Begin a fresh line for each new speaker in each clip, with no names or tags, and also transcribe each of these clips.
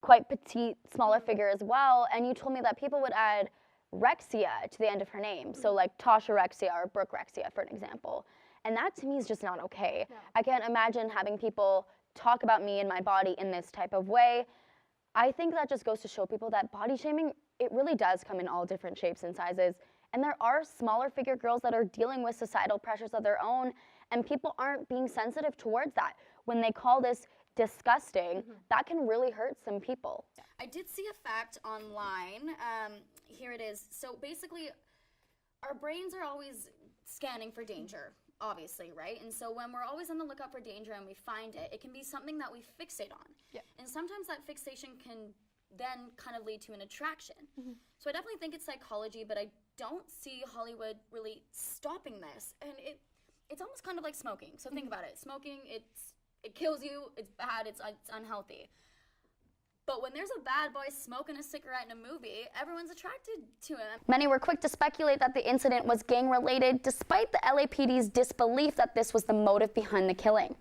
quite petite, smaller figure as well, and you told me that people would add Rexia to the end of her name, so like Tasha Rexia or Brooke Rexia, for an example. And that to me is just not okay. No. I can't imagine having people talk about me and my body in this type of way. I think that just goes to show people that body shaming, it really does come in all different shapes and sizes. And there are smaller figure girls that are dealing with societal pressures of their own, and people aren't being sensitive towards that. When they call this disgusting, that can really hurt some people.
I did see a fact online. Here it is. So basically, our brains are always scanning for danger, obviously, right? And so when we're always on the lookout for danger and we find it, it can be something that we fixate on. Yeah. And sometimes that fixation can then kind of lead to an attraction. So I definitely think it's psychology, but I don't see Hollywood really stopping this. And it's almost kind of like smoking. So think about it. Smoking, it kills you, it's bad, it's unhealthy. But when there's a bad boy smoking a cigarette in a movie, everyone's attracted to him.
Many were quick to speculate that the incident was gang-related, despite the LAPD's disbelief that this was the motive behind the killing.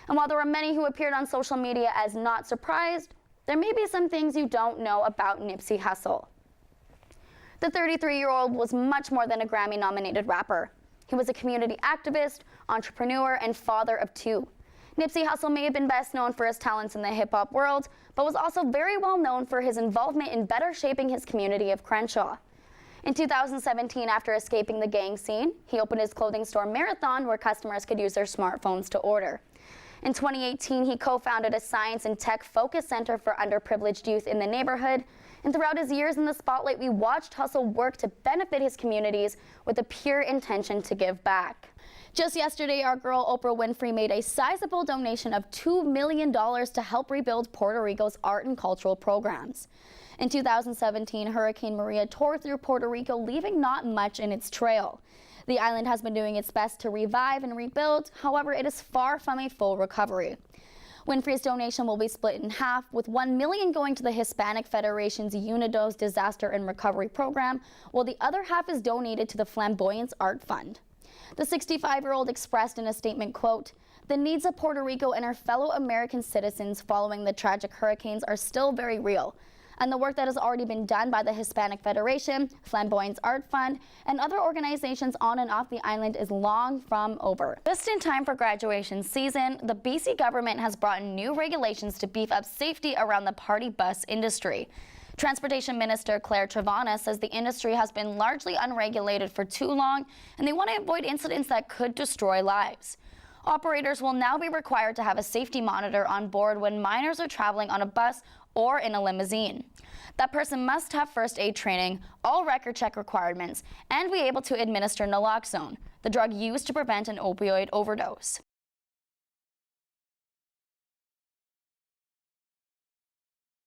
And while there were many who appeared on social media as not surprised, there may be some things you don't know about Nipsey Hussle. The 33-year-old was much more than a Grammy-nominated rapper. He was a community activist, entrepreneur, and father of two. Nipsey Hussle may have been best known for his talents in the hip-hop world, but was also very well known for his involvement in better shaping his community of Crenshaw. In 2017, after escaping the gang scene, he opened his clothing store Marathon, where customers could use their smartphones to order. In 2018, he co-founded a science and tech focus center for underprivileged youth in the neighborhood. And throughout his years in the spotlight, we watched Hussle work to benefit his communities with a pure intention to give back. Just yesterday, our girl Oprah Winfrey made a sizable donation of $2 million to help rebuild Puerto Rico's art and cultural programs. In 2017, Hurricane Maria tore through Puerto Rico, leaving not much in its trail. The island has been doing its best to revive and rebuild, however, it is far from a full recovery. Winfrey's donation will be split in half, with $1 million going to the Hispanic Federation's UNIDO's Disaster and Recovery Program, while the other half is donated to the Flamboyance Art Fund. The 65-year-old expressed in a statement, quote, "The needs of Puerto Rico and our fellow American citizens following the tragic hurricanes are still very real, and the work that has already been done by the Hispanic Federation, Flamboyance Art Fund, and other organizations on and off the island is long from over." Just in time for graduation season, the BC government has brought in new regulations to beef up safety around the party bus industry. Transportation Minister Claire Trevana says the industry has been largely unregulated for too long, and they want to avoid incidents that could destroy lives. Operators will now be required to have a safety monitor on board when minors are traveling on a bus or in a limousine. That person must have first aid training, all record check requirements, and be able to administer naloxone, the drug used to prevent an opioid overdose.